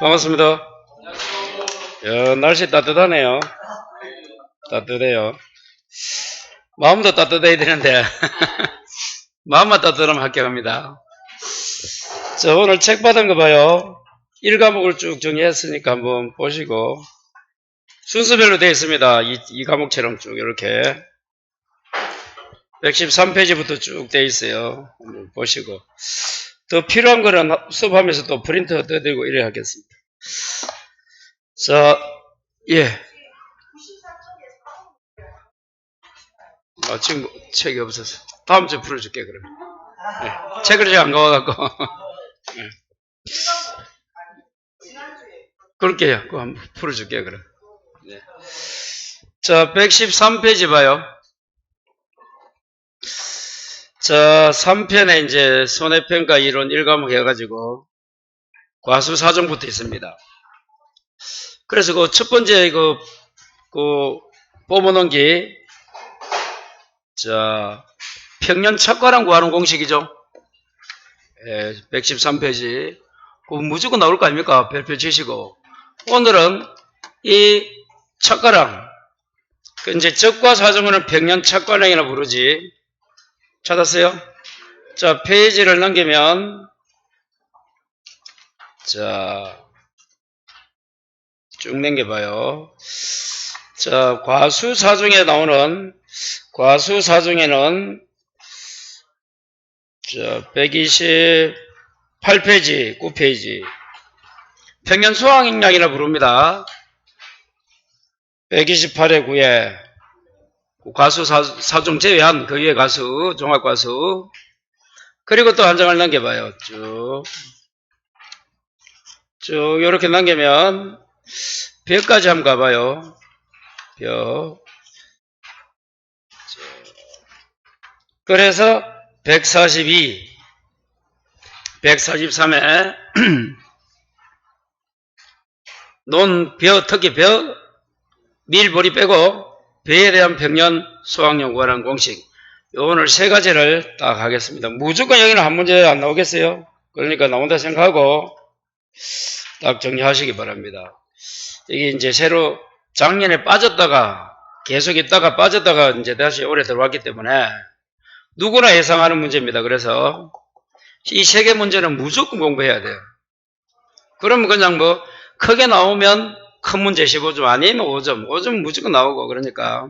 반갑습니다. 야, 날씨 따뜻하네요. 따뜻해요. 마음도 따뜻해야 되는데, 마음만 따뜻하면 합격합니다. 자, 오늘 책 받은 거 봐요. 1과목을 쭉 정리했으니까 한번 보시고, 순서별로 되어 있습니다. 이 과목처럼 쭉 이렇게. 113페이지부터 쭉 되어 있어요. 한번 보시고. 더 필요한 거는 수업하면서 또 프린터 떠들고 이래 하겠습니다. 자, 예. 지금 책이 없어서. 다음 주에 풀어줄게, 그러면. 네. 책을 제가 안 가와갖고. 네. 그럴게요. 그거 한번 풀어줄게, 그럼. 네. 자, 113페이지 봐요. 자, 3편에 이제 손해평가 이론 1과목 해가지고 과수사정부터 있습니다. 그래서 그 첫 번째 뽑아놓은 게, 자, 평년 착과량 구하는 공식이죠. 113페이지. 무조건 나올 거 아닙니까? 별표 치시고. 오늘은 이 착과량, 이제 적과사정은 평년 착과량이라 부르지. 찾았어요? 자, 페이지를 넘기면, 자, 쭉 넘겨봐요. 자, 과수사정에 나오는, 과수사정에는, 자, 128페이지, 9페이지. 평년 수확량이라 부릅니다. 128에 9에. 과수 사중 제외한 그 위에 과수, 종합과수. 그리고 또 한 장을 넘겨봐요. 쭉, 이렇게 넘기면, 벼까지 한번 가봐요. 벼. 그래서 142, 143에, 특히 벼, 밀보리 빼고, 벼에 대한 평년 수확량 구하는 공식. 오늘 세 가지를 딱 하겠습니다. 무조건 여기는 한 문제 안 나오겠어요? 그러니까 나온다 생각하고 딱 정리하시기 바랍니다. 이게 이제 새로 작년에 빠졌다가 계속 있다가 빠졌다가 이제 다시 올해 들어왔기 때문에 누구나 예상하는 문제입니다. 그래서 이 세 개 문제는 무조건 공부해야 돼요. 그러면 그냥 뭐 크게 나오면 큰 문제 15점 아니면 5점. 5점 무조건 나오고 그러니까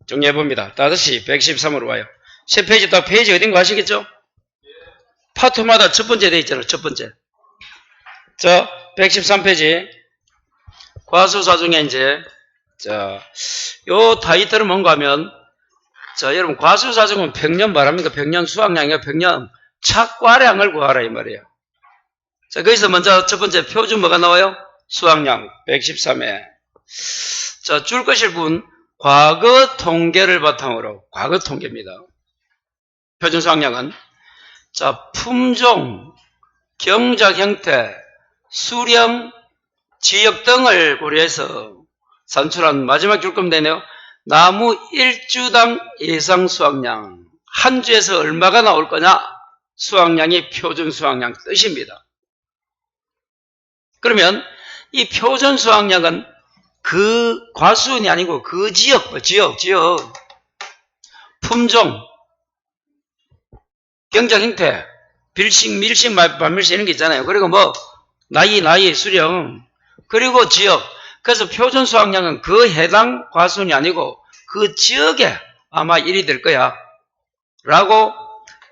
정리해봅니다. 다시 113으로 와요. 세 페이지 딱 페이지 어딘가 아시겠죠? 파트마다 첫 번째 돼 있잖아요. 첫 번째. 자, 113페이지. 과수사중에 이제, 자, 요 타이틀은 뭔가 하면, 자, 여러분, 과수사중은 평년 말합니까? 평년 수확량이야. 평년 착과량을 구하라 이 말이에요. 자, 거기서 먼저 첫 번째 표준 뭐가 나와요? 수확량 113에. 자, 줄 것일 분, 과거 통계를 바탕으로, 과거 통계입니다. 표준 수확량은, 자, 품종, 경작 형태, 수령, 지역 등을 고려해서 산출한 마지막 줄 거면 되네요. 나무 1주당 예상 수확량. 한 주에서 얼마가 나올 거냐? 수확량이 표준 수확량 뜻입니다. 그러면 이 표준 수확량은 그 과수원이 아니고 그 지역, 품종, 경작 형태, 빌식, 밀식, 반밀식 이런 게 있잖아요. 그리고 뭐 나이, 수령, 그리고 지역. 그래서 표준 수확량은 그 해당 과수원이 아니고 그 지역에 아마 1이 될 거야. 라고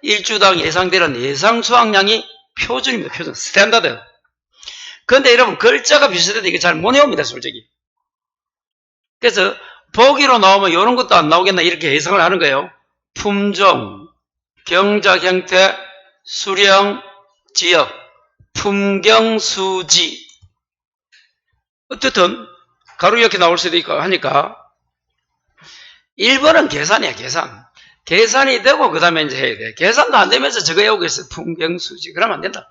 1주당 예상되는 예상 수확량이 표준입니다. 표준, 스탠다드. 그런데 여러분 글자가 비슷해도 이게 잘 못 외웁니다. 솔직히. 그래서 보기로 나오면 이런 것도 안 나오겠나 이렇게 예상을 하는 거예요. 품종, 경작 형태, 수령, 지역, 품경수지. 어쨌든 가로 이렇게 나올 수도 있고 하니까 1번은 계산이야. 계산이 되고 그 다음에 이제 해야 돼. 계산도 안 되면서 저거 외우고 있어. 품경수지. 그러면 안 된다.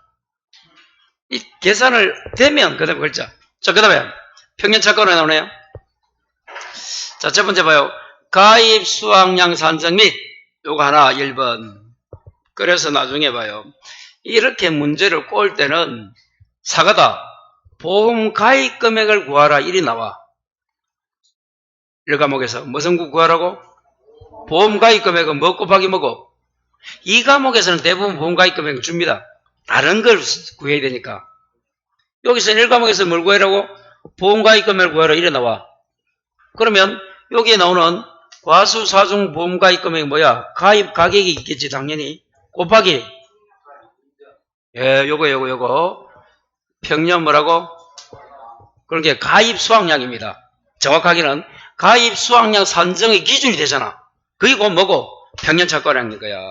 이 계산을 되면 그 다음에 글자. 자, 그 다음에 평년 착과로 나오네요. 자, 첫 번째 봐요. 가입 수확량 산정 및 요거 하나 1번. 그래서 나중에 봐요. 이렇게 문제를 꼬을 때는 사과다. 보험 가입 금액을 구하라. 일이 나와. 1과목에서 무슨 구하라고? 보험 가입 금액은 뭐 곱하기 뭐고? 2과목에서는 대부분 보험 가입 금액을 줍니다. 다른 걸 구해야 되니까. 여기서 1과목에서 뭘 구하라고? 보험 가입 금액을 구하라. 이래 나와. 그러면 여기에 나오는 과수사중 보험 가입 금액이 뭐야? 가입 가격이 있겠지 당연히. 곱하기 요거 평년 뭐라고? 그러니까 가입 수확량입니다. 정확하게는 가입 수확량 산정의 기준이 되잖아. 그게 곧 뭐고? 평년 착과량인 거야.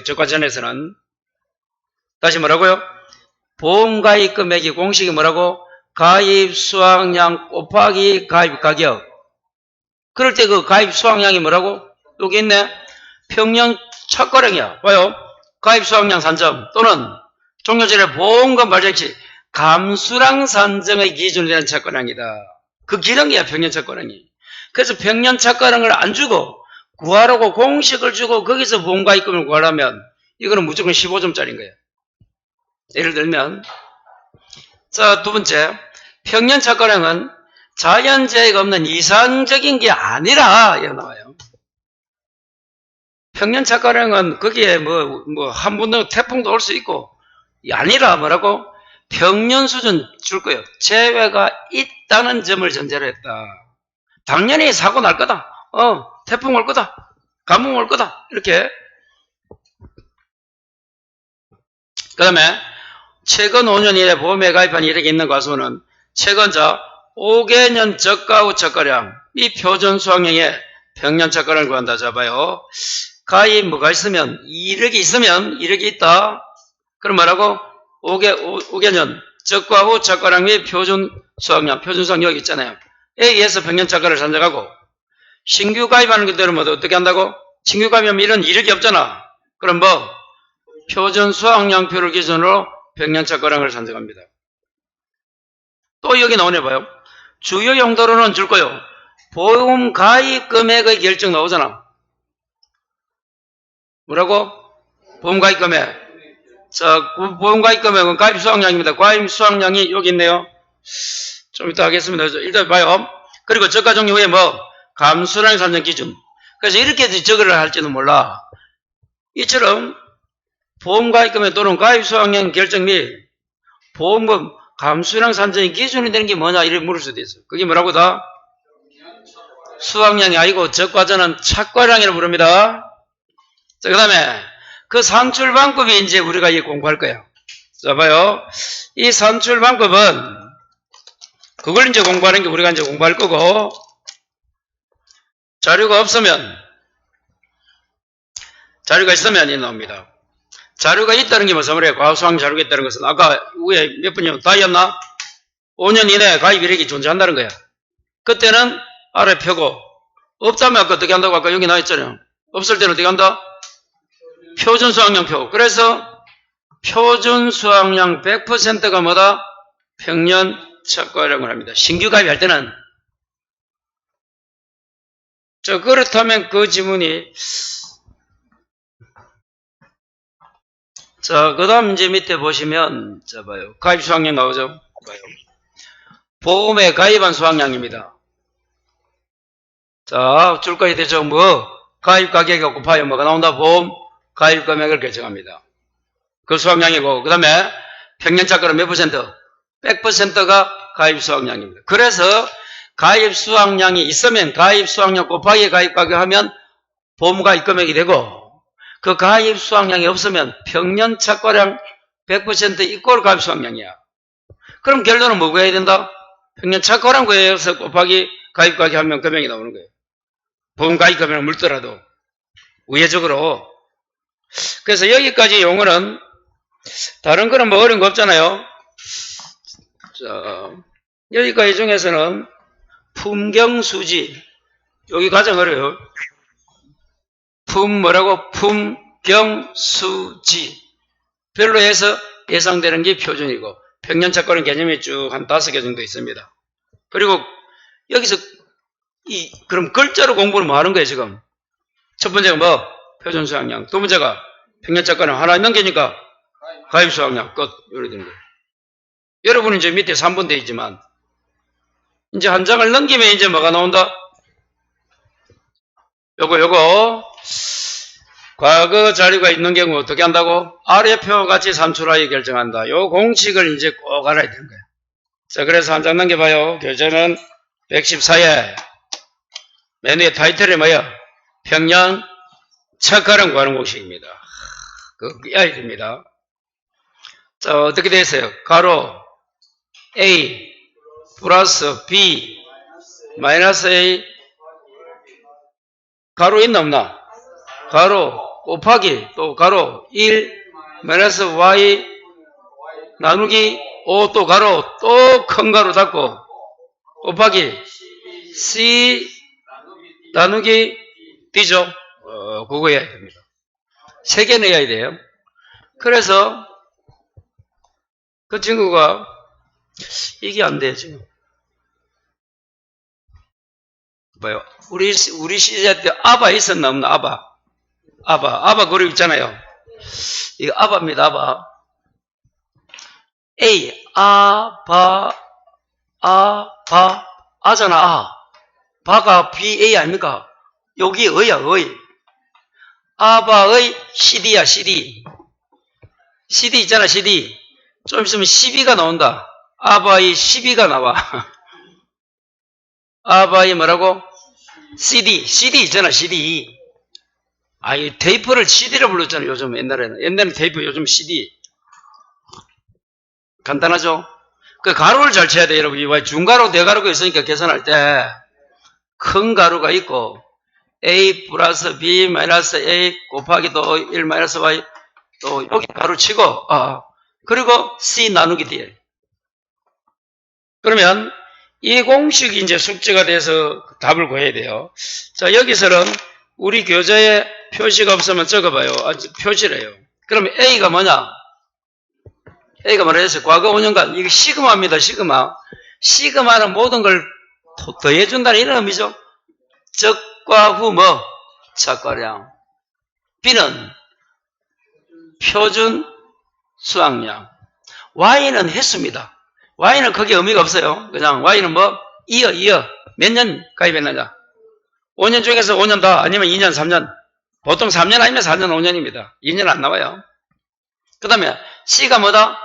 저과전에서는 다시 뭐라고요? 보험 가입 금액이 공식이 뭐라고? 가입 수확량 곱하기 가입 가격. 그럴 때 그 가입 수확량이 뭐라고? 여기 있네. 평년 착과량이야. 봐요. 가입 수확량 산정 또는 종료전에 보험금 발생시 감수량 산정의 기준이 되는 착과량이다. 그 기량이야 평년 착과량이. 그래서 평년 착과량을 안 주고 구하라고 공식을 주고 거기서 보험가입금을 구하려면 이거는 무조건 15점짜리인 거예요. 예를 들면 자, 두 번째 평년 착과량은 자연재해가 없는 이상적인 게 아니라 이렇게 나와요. 평년 착과량은 거기에 한 번도 태풍도 올 수 있고 아니라 뭐라고? 평년 수준 줄 거예요. 재해가 있다는 점을 전제로 했다. 당연히 사고 날 거다. 태풍 올 거다. 가뭄 올 거다. 이렇게. 그 다음에 최근 5년 이내 보험에 가입한 이력이 있는 가수는 최근 5개년 저가 후 착과량 이 표준 수확량의 평년 착과량을 구한다. 잡아요. 가입 뭐가 있으면 이력이 있다. 그럼 뭐라고? 5개년 저가 후 착과량 및 표준 수확량 여기 있잖아요. 에 의해서 평년 착과를 산정하고 신규 가입하는 것들은 어떻게 한다고? 신규 가입하면 이런 이력이 없잖아. 그럼 표준 수확량표를 기준으로 평년 착과량을 산정합니다. 또 여기 나오네 봐요. 주요 용도로는 줄 거요. 보험 가입 금액의 결정 나오잖아. 뭐라고? 보험 가입 금액. 자, 보험 가입 금액은 가입 수확량입니다. 가입 수확량이 여기 있네요. 좀 이따 하겠습니다. 일단 봐요. 그리고 저가 종료 후에 감수량 산정 기준. 그래서 이렇게 저거를 할지는 몰라. 이처럼 보험 가입 금액 또는 가입 수확량 결정 및 보험금 감수량 산정의 기준이 되는 게 뭐냐 이렇게 물을 수도 있어. 그게 뭐라고다? 수확량이 아니고 저가전은 착과량이라고 부릅니다. 자, 그 다음에 그 산출 방법이 이제 우리가 공부할 거예요. 자, 봐요. 이 산출 방법은 그걸 이제 공부하는 게 우리가 이제 공부할 거고 자료가 있으면 이 나옵니다. 자료가 있다는 게 무슨 말이에요? 과수확 자료가 있다는 것은 아까 위에 몇 분이요? 다이었나? 5년 이내에 가입 이력이 존재한다는 거야. 그때는 아래 펴고 없다면 아까 어떻게 한다고 아까 여기 나와있잖아요. 없을 때는 어떻게 한다? 표준 수확량표. 그래서 표준 수확량 100%가 뭐다? 평년 착과량을 합니다. 신규 가입할 때는 자, 그렇다면 그 지문이 자, 그 다음 이제 밑에 보시면 자, 봐요. 가입 수확량 나오죠? 봐요. 보험에 가입한 수확량입니다. 자, 줄거리 대충 가입 가격이 곱하여 뭐가 나온다? 보험 가입 금액을 결정합니다. 그 수확량이고, 그 다음에 평년 착과는 몇 퍼센트? 100%가 가입 수확량입니다. 그래서 가입 수확량이 있으면 가입 수확량 곱하기 가입 가격 하면 보험 가입 금액이 되고, 그 가입 수확량이 없으면 평년 착과량 100% 이꼴 가입 수확량이야. 그럼 결론은 뭐 구해야 된다? 평년 착과량 구해서 곱하기 가입 가격 하면 금액이 나오는 거예요. 보험 가입 금액을 물더라도 우회적으로. 그래서 여기까지 용어는 다른 거는 어려운 거 없잖아요. 자, 여기까지 중에서는 품경수지 여기 가장 어려워요. 품경수지 별로 해서 예상되는 게 표준이고 평년 착과량 개념이 쭉 한 5개 정도 있습니다. 그리고 여기서 그럼 글자로 공부는 뭐 하는 거예요 지금? 첫 번째가 표준 수확량, 두 번째가 평년 착과량 하나 넘기니까 가입 수확량 끝. 이렇게 되는 거예요. 여러분은 이제 밑에 3번 되어 있지만, 이제 한 장을 넘기면 이제 뭐가 나온다? 요거. 과거 자료가 있는 경우 어떻게 한다고? 아래 표와 같이 산출하여 결정한다. 요 공식을 이제 꼭 알아야 되는 거예요. 자, 그래서 한 장 넘겨봐요. 교재는 114에 맨 위에 타이틀이 뭐야? 평년 척가령 구하는 공식입니다. 그거 알아야 됩니다. 자, 어떻게 되어 있어요? 가로 A 플러스 B 마이너스 A 가로 있나 없나? 가로 곱하기 또 가로 1 마이너스 Y 나누기 5 또 가로 또 큰 가로 닫고 곱하기 C 나누기 D죠. 그거 해야 됩니다. 3개 내야 돼요. 그래서 그 친구가 이게 안 돼, 지금. 뭐요? 우리 시제 때 아바 있었나 없나? 아바 그룹 있잖아요. 이거 아바입니다. 아바. A 아잖아. 바가 BA 아닙니까? 여기 의야. 아바의 CD야. CD 있잖아. CD. 좀 있으면 12가 나온다. 아바의 12가 나와. 아바의 뭐라고? CD 있잖아. CD. 이 테이프를 CD로 불렀잖아요. 요즘 옛날에는 테이프, 요즘 CD. 간단하죠? 그 가로를 잘 쳐야 돼요, 여러분. 중가로, 대가로가 있으니까 계산할 때 큰 가로가 있고 A 플러스 B 마이너스 A 곱하기 또 1 마이너스 Y 또 여기 가로 치고 그리고 C 나누기 D. 그러면 이 공식이 이제 숙제가 돼서 답을 구해야 돼요. 자, 여기서는 우리 교재에 표시가 없으면 적어봐요. 표시래요. 그러면 A가 뭐냐? A가 뭐라 했어요? 과거 5년간. 이거 시그마입니다. 시그마는 모든 걸 더해준다는 이런 의미죠. 적과 후 착과량. B는 표준 수확량. Y는 횟수입니다. Y는 크게 의미가 없어요. 그냥 Y는 이어. 몇 년 가입했느냐? 5년 중에서 5년 더, 아니면 2년, 3년. 보통 3년 아니면 4년, 5년입니다. 2년 안 나와요. 그 다음에 C가 뭐다?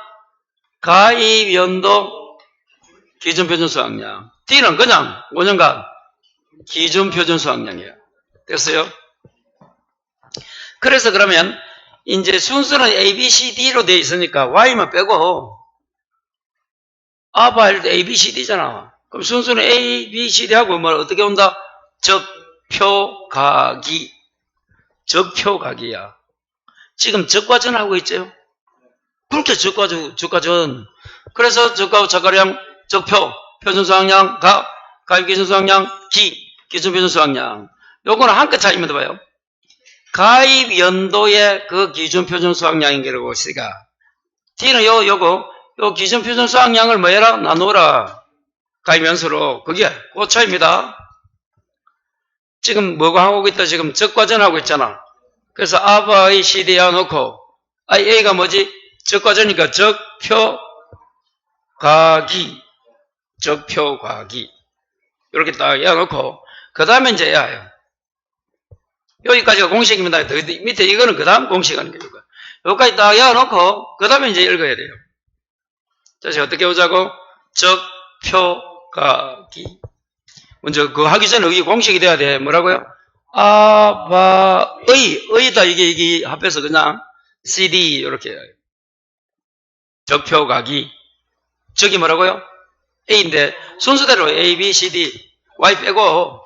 가입 연도 기준 표준 수확량. D는 그냥 5년간 기준 표준 수확량이에요. 됐어요? 그래서 그러면 이제 순서는 A, B, C, D로 되어 있으니까 Y만 빼고 아바일 때 A, B, C, D잖아. 그럼 순서는 A, B, C, D 하고 어떻게 온다? 적표가기야. 지금 적과전 하고 있죠? 그렇게 적과전. 그래서 적과 후 착과량, 적표, 표준수확량, 가입기준수확량, 기준표준수확량. 요거는 한 끗 차이입니다. 봐요. 가입 연도의 그 기준표준수확량인 게라고 있으니까 D는 요거 기준표준수확량을 뭐해라? 나누라. 가입 연수로. 그게 그 차이입니다. 지금 뭐가 하고 있다? 지금 적과전 하고 있잖아. 그래서 아바의 CD야 놓고 A가 뭐지? 적과전이니까 적표가기 이렇게 딱 해놓고 그 다음에 이제 야요. 여기까지가 공식입니다. 밑에 이거는 그 다음 공식 하는 거예요. 여기까지 딱 해놓고 그 다음에 이제 읽어야 돼요. 자, 제가 어떻게 보자고? 적표가기. 먼저 그거 하기 전에 여기 공식이 돼야 돼. 뭐라고요? 의다 이게 합해서 그냥 CD 이렇게 적표가기. 저기 뭐라고요? A인데 순서대로 A, B, C, D, Y 빼고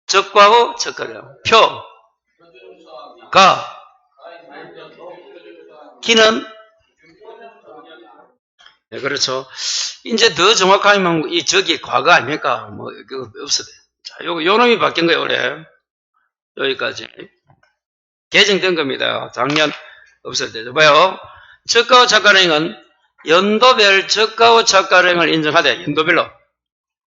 적과 후 적과량. 기는 네, 그렇죠. 이제 더 정확하면 이 적이 과거 아닙니까? 그거 없어도 돼요. 자, 요 놈이 바뀐 거예요, 올해. 여기까지. 개정된 겁니다. 작년 없을 때죠. 뭐요? 적과 후 착과량은 연도별 적과 후 착과량을 인정하되, 연도별로.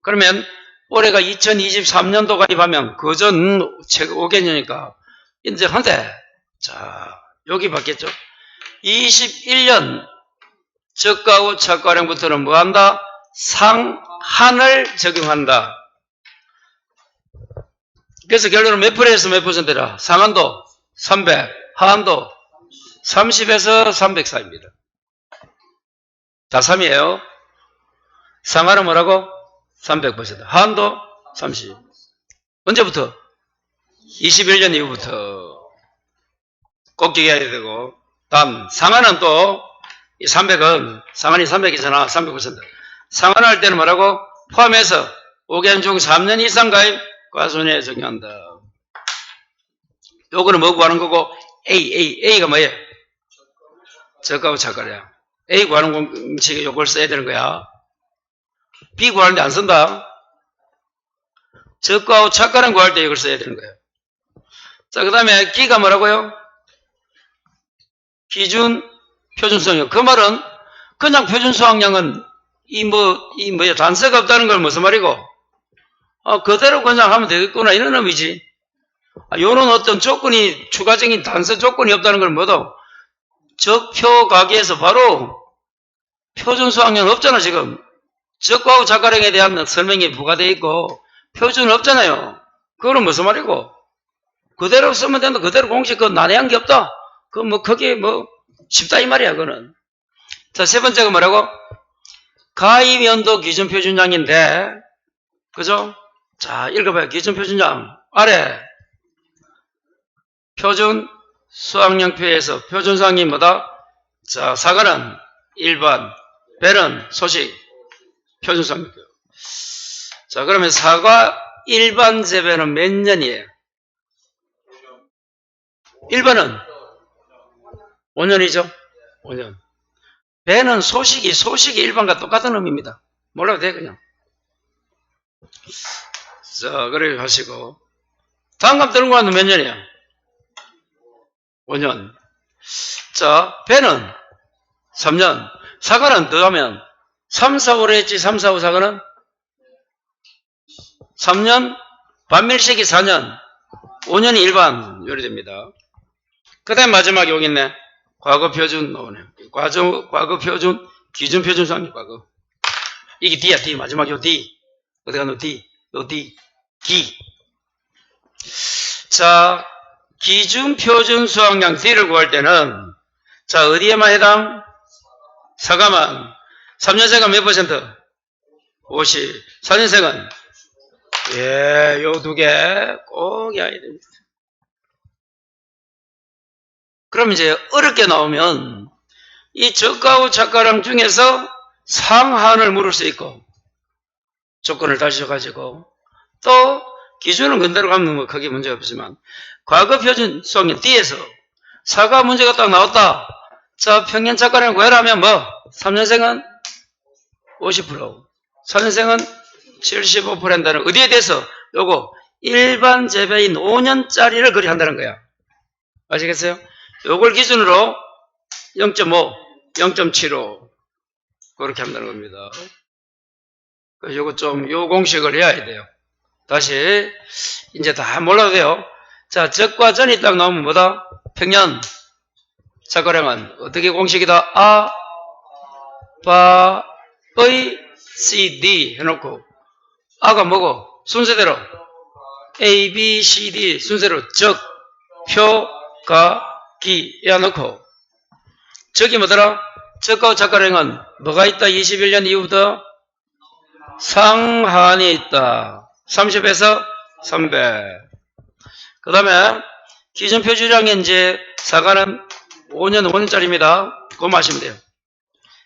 그러면 올해가 2023년도 가입하면 그전 5개년이니까 인정한대. 자, 여기 바뀌었죠. 21년 저가 후 착가량부터는 뭐한다? 상한을 적용한다. 그래서 결론은 몇 프로에서 몇 퍼센트라? 상한도 300, 하한도 30에서 300 사이입니다. 다 3이에요. 상한은 뭐라고? 300%. 하한도 30. 언제부터? 21년 이후부터. 꼭 기억해야 되고. 다음, 상한은 또, 이 300은, 상한이 300이잖아. 300%. 상한할 때는 뭐라고? 포함해서 5개월 중 3년 이상 가입 과손에 적용한다. 요거는 뭐 구하는 거고? A가 뭐예요? 저가하고 착가량. A 구하는 공식에 요걸 써야 되는 거야. B 구하는데 안 쓴다. 저가하고 착가량 구할 때 이걸 써야 되는 거예요. 자, 그 다음에 G가 뭐라고요? 기준 표준 수확량. 그 말은 그냥 표준 수확량은 단서가 없다는 걸 무슨 말이고? 그대로 그냥 하면 되겠구나 이런 의미지. 요런 어떤 조건이 추가적인 단서 조건이 없다는 걸 뭐도 적표 가기에서 바로 표준 수확량 없잖아 지금. 적과하고 착가량에 대한 설명이 부과되어 있고 표준 없잖아요. 그거는 무슨 말이고? 그대로 쓰면 된다. 그대로 공식 그거 난해한 게 없다. 그게 쉽다 이 말이야 그거는. 자, 세 번째가 뭐라고? 가입 연도 기준 표준량인데 그죠? 자, 읽어봐요. 기준 표준량 아래 표준 수확량표에서 표준 수확량이 뭐다? 자, 사과는 일반, 배는 소식, 표준 수확량표. 자, 그러면 사과 일반 재배는 몇 년이에요? 1번은 5년이죠? 5년. 배는 소식이 일반과 똑같은 의미입니다. 몰라도 돼, 그냥. 자, 그래 하시고. 다음 값 들은 거는 몇 년이야? 5년. 자, 배는 3년. 사과는 더하면 3, 4, 5로 했지. 3, 4, 5 사과는 3년, 반밀식이 4년, 5년이 일반 요리됩니다. 그 다음에 마지막에 여기 있네. 과거 표준 나오네. 과거 표준, 기준 표준 수확량 과거. 이게 D야, D. 마지막에 요 D. 어디 가노 D. 요 D. 기. 자, 기준 표준 수확량 D를 구할 때는, 자, 어디에만 해당? 사과만. 3년생은 몇 퍼센트? 50. 4년생은? 예, 요 두 개 꼭 해야 됩니다. 그럼 이제 어렵게 나오면 이 저가하고 착가량 중에서 상한을 물을 수 있고 조건을 다셔가지고 또 기준은 그대로 가면 뭐 크게 문제가 없지만 과거 표준 수확량 D에서 사과 문제가 딱 나왔다. 자, 평년 착가량 구해라면 뭐 3년생은 50%, 4년생은 75%는 어디에 대해서 요거 일반 재배인 5년짜리를 그리 한다는 거야. 아시겠어요? 요걸 기준으로 0.5, 0.75 그렇게 한다는 겁니다. 요거 요 공식을 해야 돼요. 다시 이제 다 몰라도 돼요. 자, 적과 전이 딱 나오면 뭐다? 평년 착가량은 어떻게 공식이다? 아, 바, 의, C, D 해놓고 아가 뭐고? 순서대로 A, B, C, D 순서대로 적, 표, 가, 기 해놓고 적이 뭐더라? 적과 착가량은 뭐가 있다? 21년 이후부터 상한이 있다. 30에서 300. 그 다음에 기준 표준량이 이제 사과는 5년짜리입니다. 그거 마시면 돼요.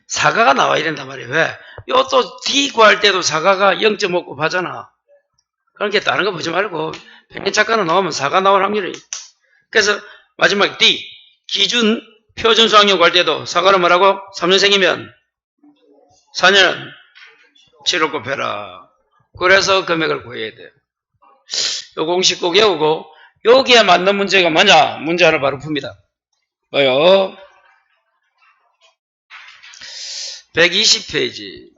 사과가 나와야 된단 말이에요. 왜? 요 또 D 구할 때도 사과가 0.5곱 하잖아. 그러니까 다른 거 보지 말고 평균 착가는 나오면 사과 나올 확률이. 그래서 마지막 D 기준 표준 수확량 구할 때도 사과는 뭐라고? 3년생이면 4년은 7을 곱해라. 그래서 금액을 구해야 돼요. 요 공식 꼭 외우고 여기에 맞는 문제가 뭐냐? 문제 하나 바로 풉니다. 뭐요? 120페이지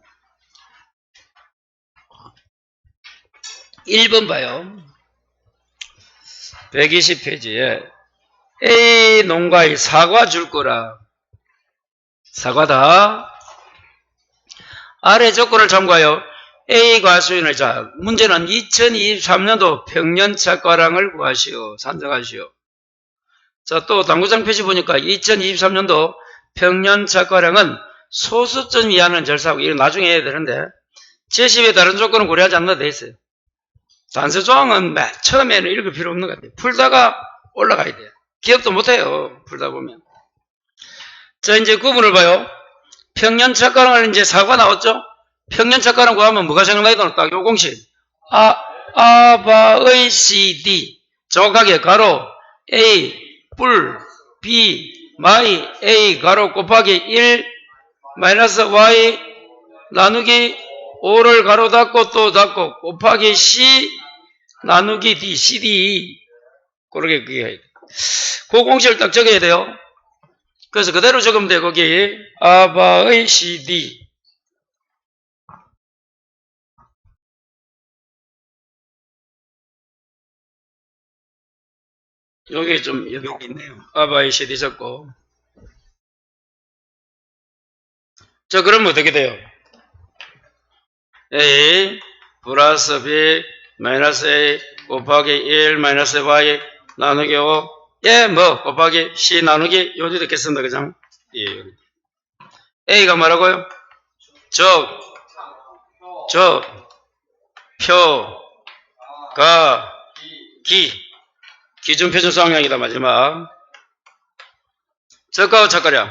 1번 봐요. 120페이지에 A 농가에 사과 줄 거라. 사과다. 아래 조건을 참고하여 A가 수인을 자 문제는 2023년도 평년착과량을 구하시오. 산정하시오. 자, 또 당구장 표시 보니까 2023년도 평년착과량은 소수점 이하는 절사하고 이거 나중에 해야 되는데 제시의 다른 조건은 고려하지 않는다 돼 있어요. 단서 조항은 맨 처음에는 읽을 필요 없는 것 같아요. 풀다가 올라가야 돼요. 기억도 못해요. 풀다 보면. 자, 이제 구분을 봐요. 평년착과량은 이제 사과 나왔죠? 평년착과량 구하면 뭐가 생각나야 되나? 딱 요 공식. 아바의 CD. 정확하게 가로 A 뿔 B 마이 A 가로 곱하기 1 마이너스 Y 나누기 5를 가로 닫고 또 닫고 곱하기 C 나누기 D CD. 그렇게 그게 해야 돼. 그 공식을 딱 적어야 돼요. 그래서 그대로 적으면 돼. 거기 아바의 CD. 여기 좀 여기 있네요. 아바의 CD 적고. 자, 그러면 어떻게 돼요? A 플러스 B 마이너스 A 곱하기 1 마이너스 Y 나누기 5 예, 뭐 곱하기 C 나누기 요지 듣겠습니다. 그죠? 예. A가 뭐라고요? 기준 표준 수학량이다. 마지막 저가와 착가량.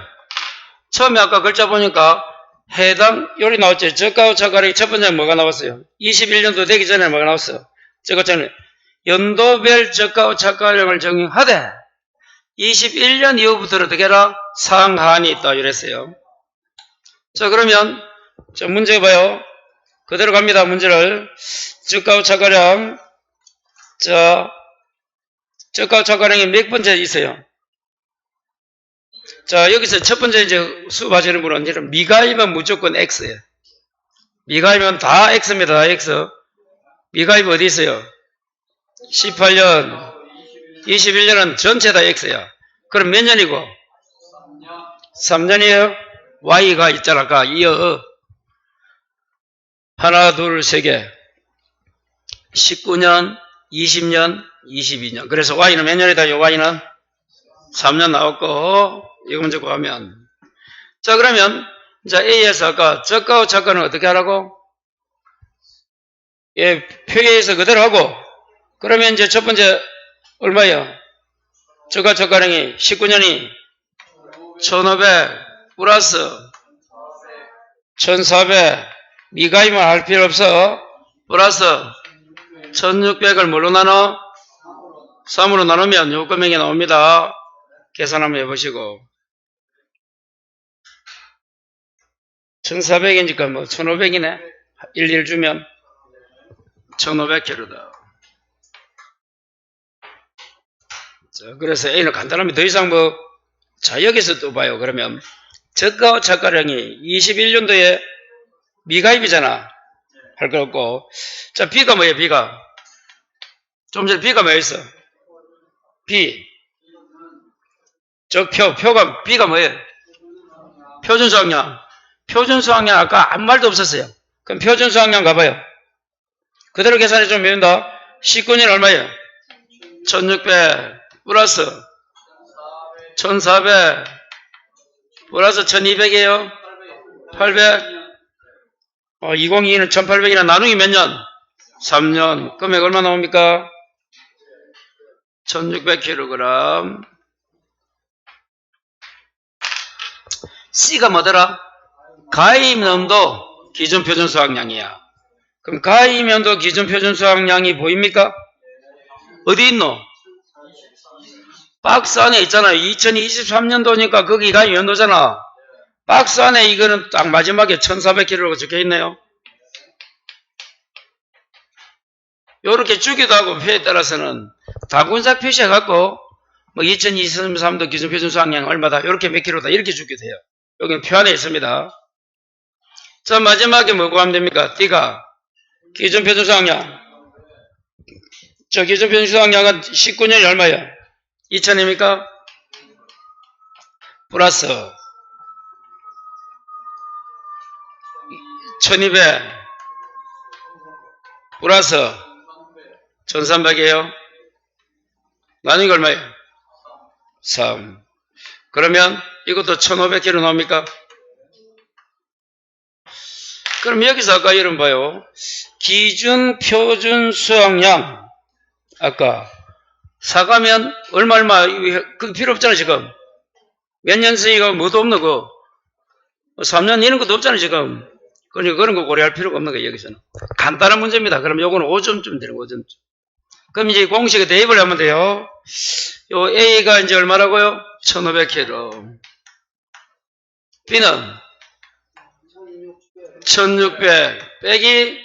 처음에 아까 글자 보니까 해당 요리 나왔죠. 저가와 착가량이 첫 번째 뭐가 나왔어요? 21년도 되기 전에 뭐가 나왔어요? 저거 전에 연도별 저가와 착가량을 정의하되 21년 이후부터는 어떻게 해라? 상한이 있다 이랬어요. 자, 그러면 저 문제 봐요. 그대로 갑니다. 문제를. 저가와 착가량. 자, 저가와 착가량이 몇 번째 있어요? 자, 여기서 첫 번째 이제 수업하시는 분은 이제는 미가이면 무조건 X예요. 미가이면 다 X입니다. 다 X. 미가입 어디 있어요? 18년, 21년은 전체 다 X야. 그럼 몇 년이고? 3년이에요. Y가 있잖아. 아까 이어. 하나, 둘, 세 개. 19년, 20년, 22년. 그래서 Y는 몇 년이다? 요 Y는 3년 나왔고, 이거 먼저 구하면. 자, 그러면, 자, A에서 아까 저가와 착가는 어떻게 하라고? 예, 표기에서 그대로 하고, 그러면 이제 첫 번째, 얼마예요? 저가 착가량이 19년이 1500 플러스 1400 미가이만 할 필요 없어. 플러스 1600을 뭘로 나눠? 3으로 나누면 요금액이 나옵니다. 계산 한번 해보시고 1400이니까 뭐 1500이네. 11 주면 1500kg다. 자, 그래서 A는 간단하면 더 이상 뭐, 자, 여기서 또 봐요. 그러면 저가 착가량이 21년도에 미가입이잖아. 할 거 없고. 자, B가 뭐예요? B가 좀 전에 B가 뭐였어? B 표가 B가 뭐예요? 표준수학량. 표준수학량 아까 아무 말도 없었어요. 그럼 표준수학량 가봐요. 그대로 계산해 주면 된다. 19년 얼마예요? 1600 플러스 1400 플러스 1200이에요. 800 2022는 1800이나 나누기 몇 년? 3년. 금액 얼마 나옵니까? 1600kg. C가 뭐더라? 가입면도 기준 표준 수학량이야. 그럼 가입면도 기준 표준 수학량이 보입니까? 어디 있노? 박스 안에 있잖아요. 2023년도니까 거기 가입면도잖아. 박스 안에 이거는 딱 마지막에 1400kg라고 적혀 있네요. 요렇게 주기도 하고 표에 따라서는 다군작 표시해갖고 뭐 2023도 기준 표준 수학량 얼마다 요렇게 몇 킬로다 이렇게 주기도 해요. 여기는 표 안에 있습니다. 자, 마지막에 뭐 구하면 됩니까? D가 기준 표준 수학량. 저 기준 표준 수학량은 19년이 얼마예요? 2000입니까? 플러스 1200 플러스 1300이에요. 나누는 게 얼마예요? 3. 그러면 이것도 1500kg 나옵니까? 그럼 여기서 아까 이런 봐요. 기준 표준 수확량. 아까 사가면 얼마 그 필요 없잖아 지금. 몇 년생이가 뭐도 없는 거. 3년 이런 것도 없잖아 지금. 그러니까 그런 거 고려할 필요가 없는 거예요 여기서는. 간단한 문제입니다. 그럼 요거는 5점쯤 되는 5점쯤. 그럼 이제 공식에 대입을 하면 돼요. 요 A가 이제 얼마라고요? 1500kg. B는 1600 빼기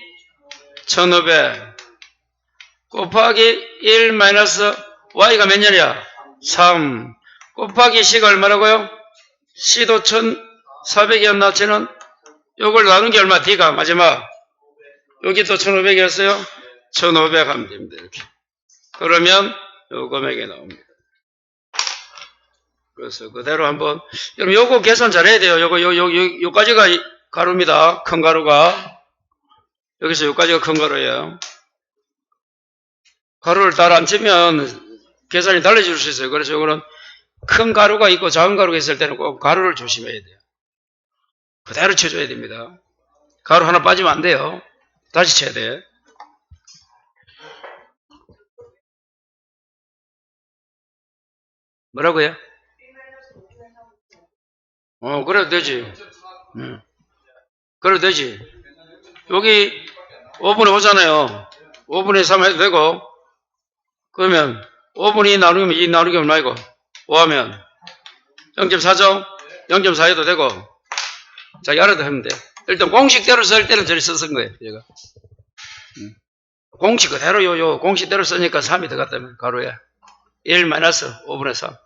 1500 곱하기 1 마이너스 Y가 몇 년이야? 3 곱하기 C가 얼마라고요? C도 1400이었나? 쟤는 요걸 나눈 게 얼마? D가 마지막 여기 또 1500이었어요? 1500 하면 됩니다. 이렇게. 그러면 요 금액이 나옵니다. 그래서 그대로 한번 여러분 요거 계산 잘해야 돼요. 요까지가 가루입니다. 큰 가루가 여기서 요까지가 큰 가루예요. 가루를 잘 안 치면 계산이 달라질 수 있어요. 그래서 요거는 큰 가루가 있고 작은 가루가 있을 때는 꼭 가루를 조심해야 돼요. 그대로 쳐줘야 됩니다. 가루 하나 빠지면 안 돼요. 다시 쳐야 돼. 뭐라고요? 그래도 되지. 그래도 되지. 여기 5분의 5잖아요. 5분의 3 해도 되고, 그러면 5분의 2 나누면 2 나누기 얼마이고? 5 하면 0.4죠? 0.4 해도 되고, 자기 알아도 하면 돼. 일단 공식대로 쓸 때는 저리 썼은 거예요, 얘가. 공식 그대로 요 공식대로 쓰니까 3이 들어갔다면, 가로에. 1 마이너스 5분의 3.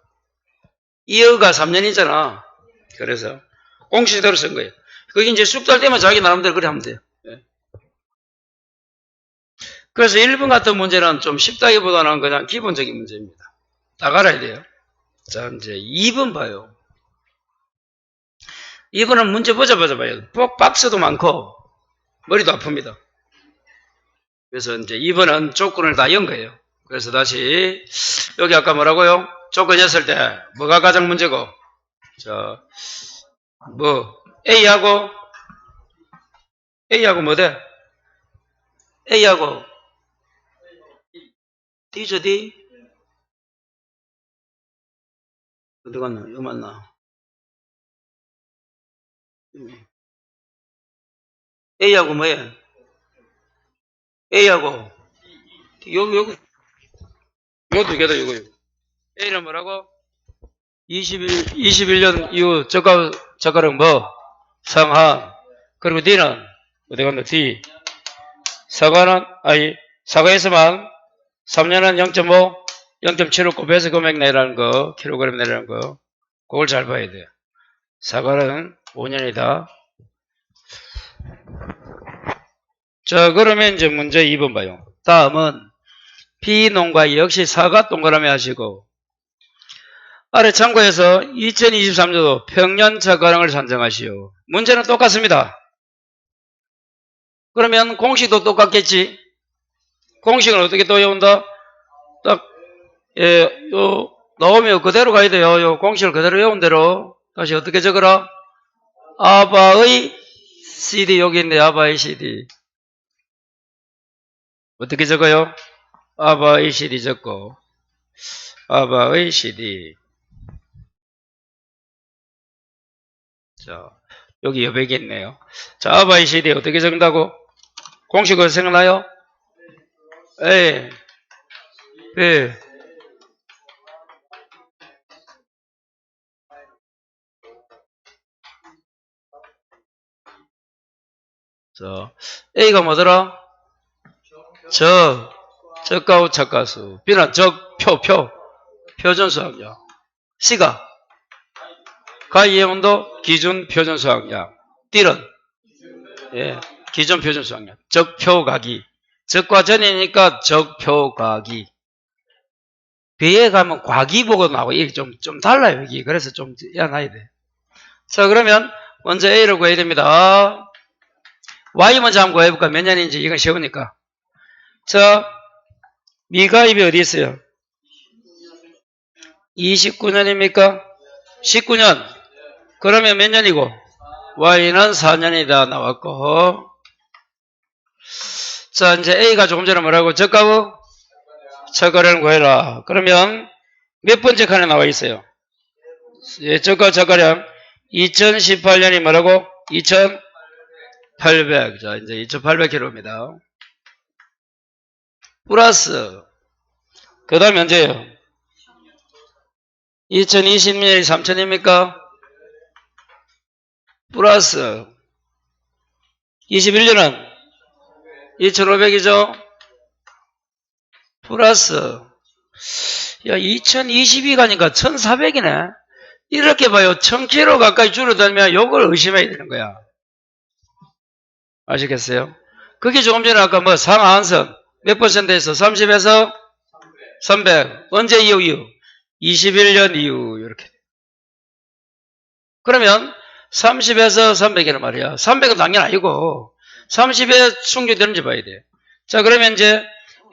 2어가 3년이잖아. 그래서 공식대로 쓴 거예요. 그게 이제 쑥달 때만 자기 나름대로 그래 하면 돼요. 예. 그래서 1번 같은 문제는 좀 쉽다기보다는 그냥 기본적인 문제입니다. 딱 알아야 돼요. 자, 이제 2번 봐요. 2번은 문제 보자마자 봐요. 박스도 많고 머리도 아픕니다. 그래서 이제 2번은 조건을 다 연 거예요. 그래서 다시 여기 아까 뭐라고요? 조건이었을 때 뭐가 가장 문제고? A하고 뭐 돼? A하고 D죠, D? 어디 갔나? 이거 맞나? A하고 뭐야? A하고 여기 요 두 개다 이거. A는 뭐라고? 21년 이후 저가력 뭐? 상한. 그리고 D는 어디 갔나? D. 사과에서만 3년은 0.5, 0.75 곱해서 금액 내라는 거, 킬로그램 내라는 거. 그걸 잘 봐야 돼요. 사과는 5년이다. 자, 그러면 이제 문제 2번 봐요. 다음은 비농가 역시 사과 동그라미 하시고 아래 참고해서 2023년도 평년 자가량을 산정하시오. 문제는 똑같습니다. 그러면 공식도 똑같겠지. 공식은 어떻게 또 외운다? 딱 나오면 그대로 가야 돼요. 요 공식을 그대로 외운 대로 다시 어떻게 적어라? 아바의 CD 여기 있네. 아바의 CD 어떻게 적어요? 아바의 CD 적고 아바의 CD. 자, 여기 여백이 있네요. 자, 아바의 CD 어떻게 적는다고? 공식은 생각나요? A, B, 자, A가 뭐더라? 적가우 착가수. B는 표준수학량. C가 가이해온도 기준 표준수학량. D는 기준 표준수학량. 적표가기. 적과 전이니까 적표가기. B에 가면 과기 보고 나오고 이게 좀 달라요 여기. 그래서 좀 해놔야 돼. 자, 그러면 먼저 A를 구해야 됩니다. Y 먼저 한번 구해볼까? 몇 년인지 이건 쉬우니까. 자, 미가입이 어디 있어요? 29년입니까? 19년. 그러면 몇 년이고? Y는 4년이다 나왔고. 자, 이제 A가 조금 전에 뭐라고? 저가의 저가량을 구해라. 그러면 몇 번째 칸에 나와 있어요? 예, 저가량 2018년이 뭐라고? 2800. 자, 이제 2800km입니다. 플러스 그 다음에 언제예요? 2020년이 3000입니까? 플러스 21년은 2500이죠? 플러스 야 2022 가니까 1400이네. 이렇게 봐요. 1000km 가까이 줄어들면 요걸 의심해야 되는 거야. 아시겠어요? 그게 조금 전에 아까 뭐 상하한선 몇 퍼센트에서 30에서 300. 언제 이후? 21년 이후 이렇게. 그러면 30에서 300이란 말이야. 300은 당연 아니고 30에 충족되는지 봐야 돼. 자, 그러면 이제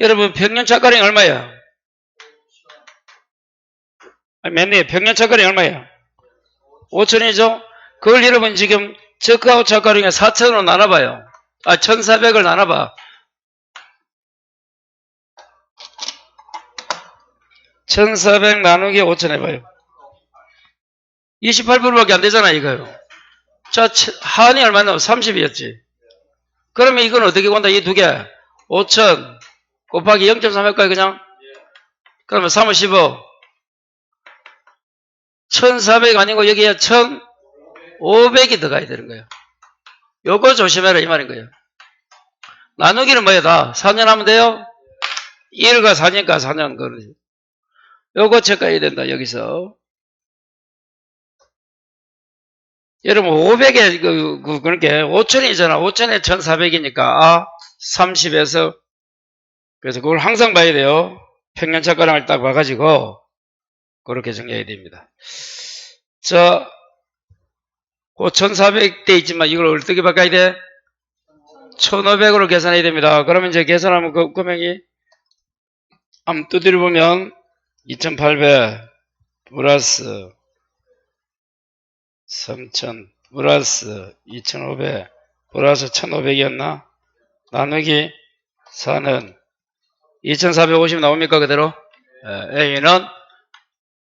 여러분 평년 차가량이 얼마야? 맨날 평년 차가량이 얼마야? 5천이죠? 그걸 여러분 지금 저가하고 차가량에 4천으로 나눠봐요. 1400을 나눠봐. 1400 나누기 5천 해봐요. 28%밖에 안 되잖아, 이거요. 자, 하한이 얼마나? 30이었지. 그러면 이건 어떻게 구한다? 이 두 개. 5천 곱하기 0.3 할까요, 그냥? 그러면 3은 15. 1400 아니고 여기에 1500이 들어가야 되는 거예요. 요거 조심해라, 이 말인 거예요. 나누기는 뭐야, 다? 4년 하면 돼요? 1과 4니까 4년, 그러지. 요거 체크해야 된다, 여기서. 여러분, 500에, 그렇게, 5천이잖아. 5천에 1400이니까, 30에서, 그래서 그걸 항상 봐야 돼요. 평년차가량을 딱 봐가지고, 그렇게 정리해야 됩니다. 자, 5400대 있지만, 이걸 어떻게 바꿔야 돼? 1500으로 계산해야 됩니다. 그러면 이제 계산하면 그 금액이, 한번 두드려 보면, 2800 플러스 3000 플러스 2500 플러스 1500이었나? 나누기 4는 2450 나옵니까 그대로? A는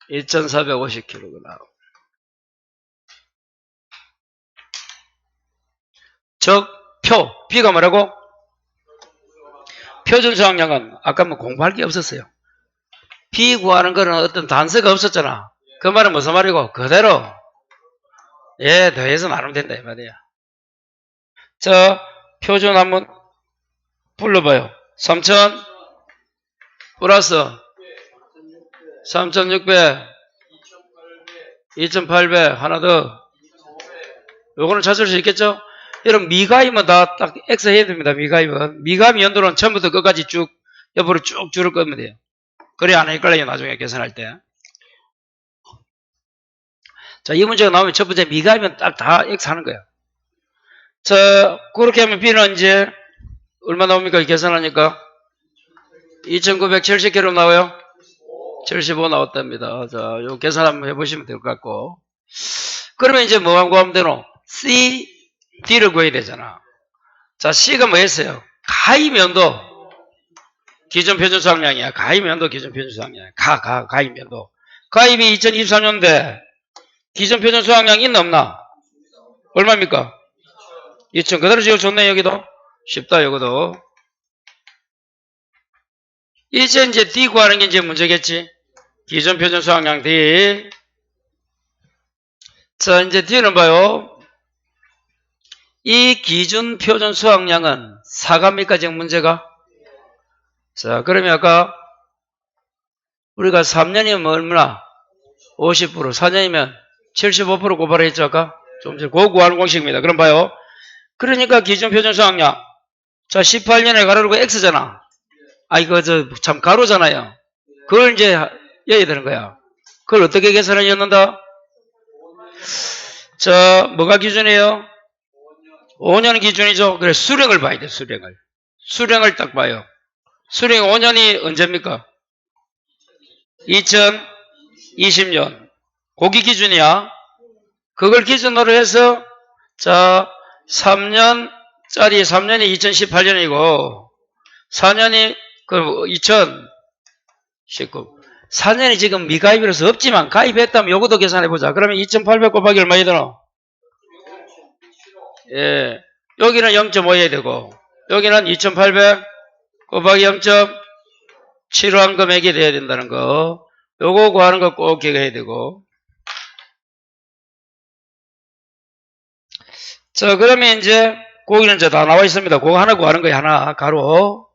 2450kg 나옵니다. 즉 표, B가 뭐라고? 표준 수확량은 아까 뭐 공부할 게 없었어요. B 구하는 거는 어떤 단서가 없었잖아. 그 말은 무슨 말이고? 그대로 더해서 나누면 된다 이 말이야. 자, 표준 한번 불러봐요. 3000 플러스 3600 2800 하나 더. 요거는 찾을 수 있겠죠? 여러분 미가임은 다 딱 X 해야 됩니다. 미가임은. 미가임 연도는 처음부터 끝까지 쭉 옆으로 쭉 줄을 끄면 돼요. 그래 안 헷갈려요. 나중에 계산할 때. 자, 이 문제가 나오면 첫 번째 미가이면 딱 다 X 하는 거야. 자, 그렇게 하면 B는 이제 얼마 나옵니까? 계산하니까 2970kg 나와요. 75 나왔답니다. 자, 요 계산 한번 해보시면 될 것 같고. 그러면 이제 뭐만 구하면 되노? C, D를 구해야 되잖아. 자, C가 뭐였어요? 가위면도 기존 표준 수확량이야. 가위면도 기존 표준 수확량이야. 가위면도. 가입이 2023년대 기존 표준 수확량 있나 없나? 얼마입니까? 2000. 그대로 지어줬네, 여기도. 쉽다, 여기도. 이제 D 구하는 게 이제 문제겠지. 기존 표준 수확량 D. 자, 이제 D는 봐요. 이 기준 표준 수확량은 사갑니까, 지금 문제가? 자, 그러면 아까 우리가 3년이면 얼마나? 50%, 4년이면 75% 고발을 했죠, 아까? 좀 전에 그거 구하는 공식입니다. 그럼 봐요. 그러니까 기준 표준 수확량. 자, 18년에 가로로 X잖아. 이거 참 가로잖아요. 그걸 이제 여야 되는 거야. 그걸 어떻게 계산을 넣는다? 자, 뭐가 기준이에요? 5년 기준이죠. 그래, 수령을 봐야 돼, 수령을. 수령을 딱 봐요. 수령 5년이 언제입니까? 2020년. 고기 기준이야. 그걸 기준으로 해서, 자, 3년짜리 3년이 2018년이고, 4년이, 2019. 4년이 지금 미가입이라서 없지만, 가입했다면 요것도 계산해보자. 그러면 2800 곱하기 얼마 해야 되나? 예. 여기는 0.5 해야 되고, 여기는 2800 곱하기 0.75한 금액이 돼야 된다는 거. 요거 구하는 거 꼭 기억해야 되고. 자, 그러면 이제, 거기는 이제 다 나와 있습니다. 그거 하나 구하는 거야, 하나, 가로.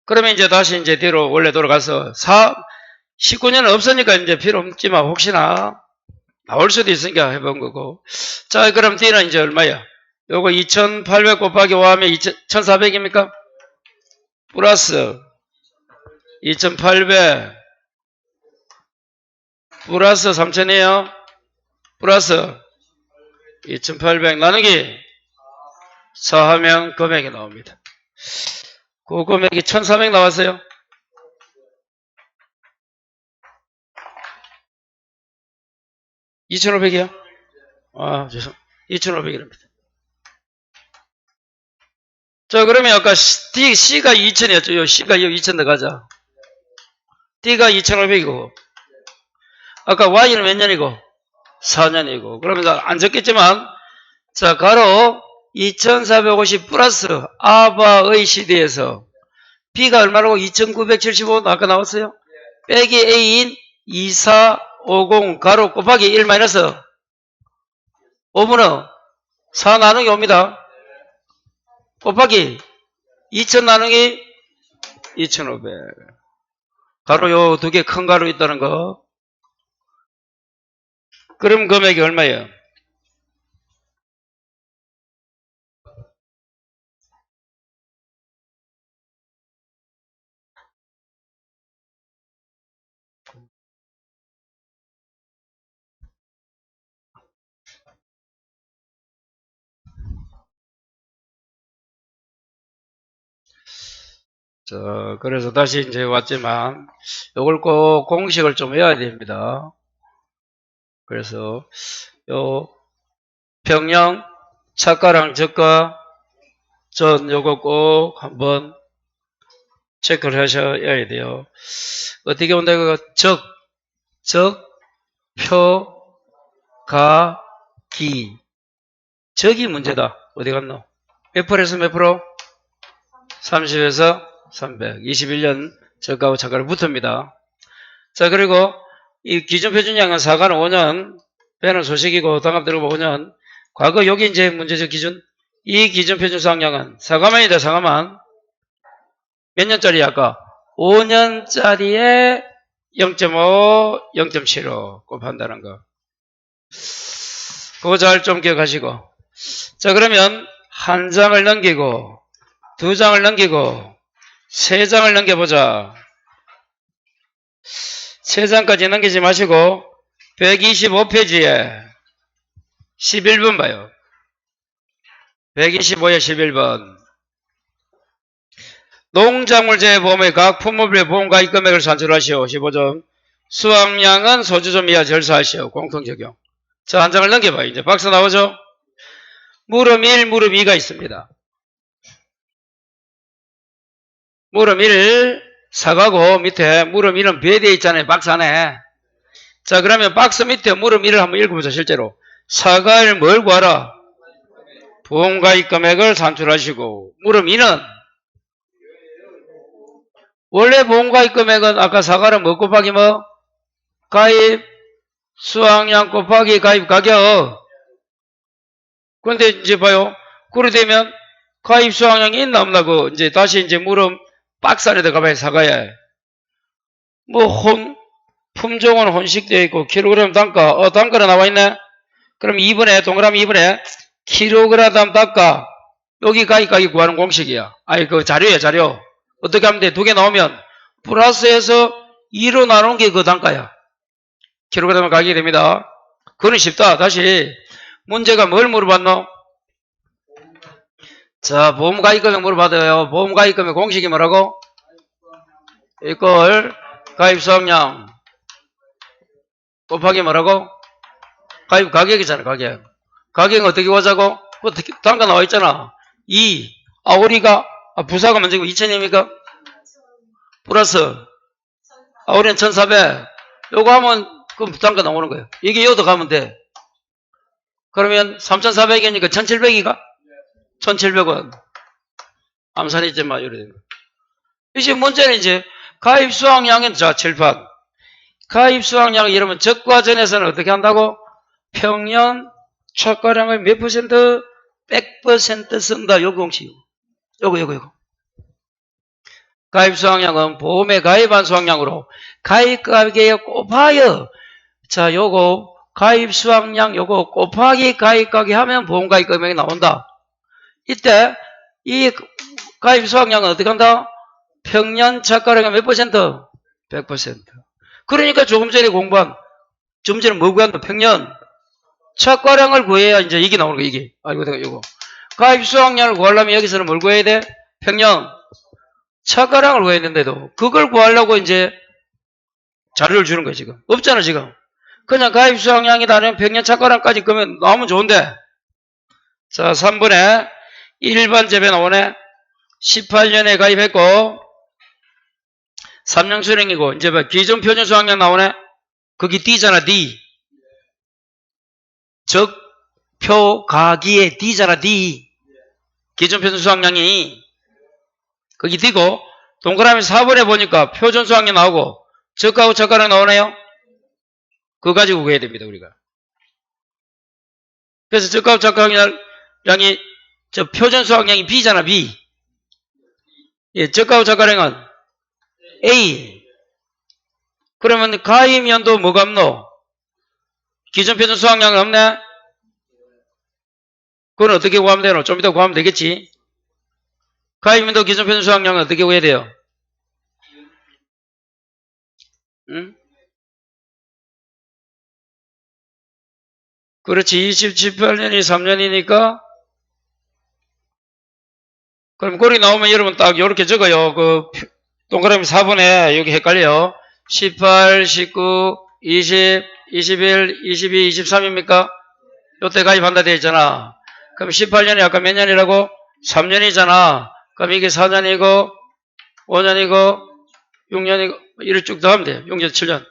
그러면 이제 다시 이제 뒤로 원래 돌아가서, 19년은 없으니까 이제 필요 없지만 혹시나 나올 수도 있으니까 해본 거고. 자, 그럼 D는 이제 얼마야? 요거 2800 곱하기 5하면 1400입니까? 플러스 2800 플러스 3000이에요. 플러스 2800 나누기 4 하면 금액이 나옵니다. 그 금액이 1400 나왔어요. (2500이요) 아, 죄송. 2500이랍니다. 자, 그러면 아까 C가 2000이었죠. 요 C가 2000 들어가자. D가 2500이고, 아까 Y는 몇 년이고? 4년이고. 그러면 안 적겠지만, 자, 가로 2450 플러스 아바의 CD에서 B가 얼마라고? 2975 아까 나왔어요? 빼기 A인 2450 가로 곱하기 1 마이너스 5분의 4 나누기 옵니다. 곱하기 2000 나누기 2500 가로 요 두 개 큰 가로 있다는 거. 그럼 금액이 얼마예요? 자, 그래서 다시 이제 왔지만, 요걸 꼭 공식을 좀 외워야 됩니다. 그래서, 요, 평형, 차가랑 저가, 전 요거 꼭 한번 체크를 하셔야 돼요. 어떻게 본다, 이거, 표, 가, 기. 적이 문제다. 어디 갔노? 몇 프로에서 몇 프로? 30에서 300. 21년 저가하고 차가를 붙습니다. 자, 그리고 이 기준표준량은 4가는 5년, 배는 소식이고 당합 들어보 5년. 과거 여기 이제 문제적 기준. 이 기준표준 수확량은 4가만이다. 4가만. 몇 년짜리 아까? 5년짜리에 0.5, 0.75 곱한다는 거. 그거 잘 좀 기억하시고. 자, 그러면 한 장을 넘기고, 두 장을 넘기고, 세 장을 넘겨보자. 세 장까지 넘기지 마시고, 125페이지에 11번 봐요. 125에 11번. 농작물재 보험의 각 품목별 보험가입 금액을 산출하시오. 15점. 수확량은 소주점 이하 절사하시오. 공통적용. 자, 한 장을 넘겨봐요. 이제 박스 나오죠? 무릎 1, 무릎 2가 있습니다. 무릎 1, 사가고 밑에 무릎 1은 배되어 있잖아요. 박스 안에. 자, 그러면 박스 밑에 무릎 1을 한번 읽어보자. 실제로. 사과를 뭘 구하라? 보험가입 금액을 산출하시고, 무릎 2는 원래 보험가입 금액은 아까 사과를 뭐 곱하기 뭐? 가입 수확량 곱하기 가입 가격. 그런데 이제 봐요. 그래 되면 가입 수확량이 있나 없나 그 이제 다시 이제 무릎 박스 안에 들어가봐야 사과야. 뭐 품종은 혼식되어 있고 킬로그램 단가 단가로 나와 있네. 그럼 2분의 동그라미 2분의 킬로그램 단가 여기 가입 가격 구하는 공식이야. 아니 그 자료야 자료. 어떻게 하면 돼? 두 개 나오면 플러스해서 2로 나눈 게 그 단가야. 킬로그램 가격이 됩니다. 그건 쉽다. 다시 문제가 뭘 물어봤노? 자, 보험가입금액 물어봐도요. 보험가입금액 공식이 뭐라고? 이걸 가입수확량 곱하기 뭐라고? 가입 가격이잖아, 가격. 가격은 어떻게 구하자고? 어떻게, 단가 나와 있잖아. 2. 아오리가, 부사가 먼저고 2,000입니까? 플러스, 아오리는 1,400. 요거 하면, 그 단가 나오는 거예요. 이게 여기도 가면 돼. 그러면 3,400이니까 1,700이가? 1,700원. 암산했지, 마, 이래. 이제 문제는 이제, 가입 수확량은, 자, 칠판. 가입 수확량을 이러면 적과전에서는 어떻게 한다고? 평년 초과량을 몇 퍼센트? 100% 쓴다. 요 공식. 요거. 가입 수확량은 보험에 가입한 수확량으로 가입 가격에 곱하여. 자, 요거 가입 수확량 요거 곱하기 가입 가격 하면 보험 가입 금액이 나온다. 이때 이 가입 수확량은 어떻게 한다? 평년 초과량의 몇 퍼센트? 100%. 그러니까 조금 전에 공부한 좀 전에 뭐 구한다? 평년 초과량을 구해야 이제 이게 나오는 거야, 이게. 이거. 가입 수확량을 구하려면 여기서는 뭘 구해야 돼? 평년 초과량을 구해야 되는데도 그걸 구하려고 이제 자료를 주는 거야, 지금. 없잖아, 지금. 그냥 가입 수확량이다 하면 평년 초과량까지 그러면 나오면 좋은데. 자, 3번에 1번 제배 나오네. 18년에 가입했고 3년 수령이고 이제 뭐 기존 표준 수확량 나오네. 거기 D잖아, D. 즉 표가기에 D잖아, D. 기존 표준 수확량이 거기 D고 동그라미 4번에 보니까 표준 수확량 나오고 적가하고 저가량 나오네요. 그거 가지고 구해야 됩니다, 우리가. 그래서 적가하고 저가량이 저 표준 수확량이 B잖아, B. 예, 적가하고 저가량은 A. 그러면 가입연도 뭐가 없노? 기존 표준 수확량은 없네? 그건 어떻게 구하면 되노? 좀 이따 구하면 되겠지? 가입연도 기존 표준 수확량은 어떻게 구해야 돼요? 응? 그렇지. 28년이 3년이니까 그럼 거리 나오면 여러분 딱 이렇게 적어요. 그 동그라미 4번에 여기 헷갈려요. 18, 19, 20, 21, 22, 23입니까? 요때 가입한다 되어 있잖아. 그럼 18년이 아까 몇 년이라고? 3년이잖아. 그럼 이게 4년이고 5년이고 6년이고 이를 쭉 더하면 돼. 6년, 7년.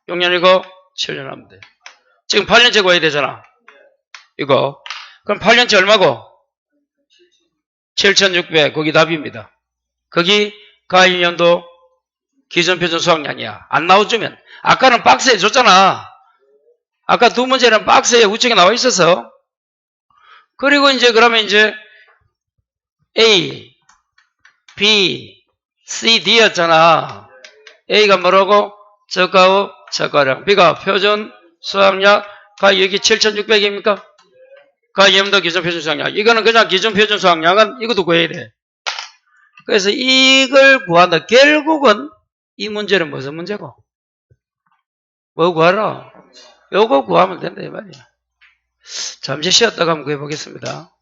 6년이고 7년 하면 돼. 지금 8년째 구해야 되잖아. 이거. 그럼 8년째 얼마고? 7,600. 거기 답입니다. 거기 가입연도 기존 표준 수확량이야. 안 나와주면. 아까는 박스에 줬잖아. 아까 두 문제는 박스에 우측에 나와 있어서. 그리고 이제 그러면 이제 A, B, C, D였잖아. A가 뭐라고? 저가후 저가량. B가 표준 수확량. 여기 7,600입니까? 가입연도 기존 표준 수확량. 이거는 그냥 기존 표준 수확량은 이것도 구해야 돼. 그래서 이걸 구한다. 결국은 이 문제는 무슨 문제고? 뭐 구하라? 요거 구하면 된다 이 말이야. 잠시 쉬었다가 한번 구해보겠습니다.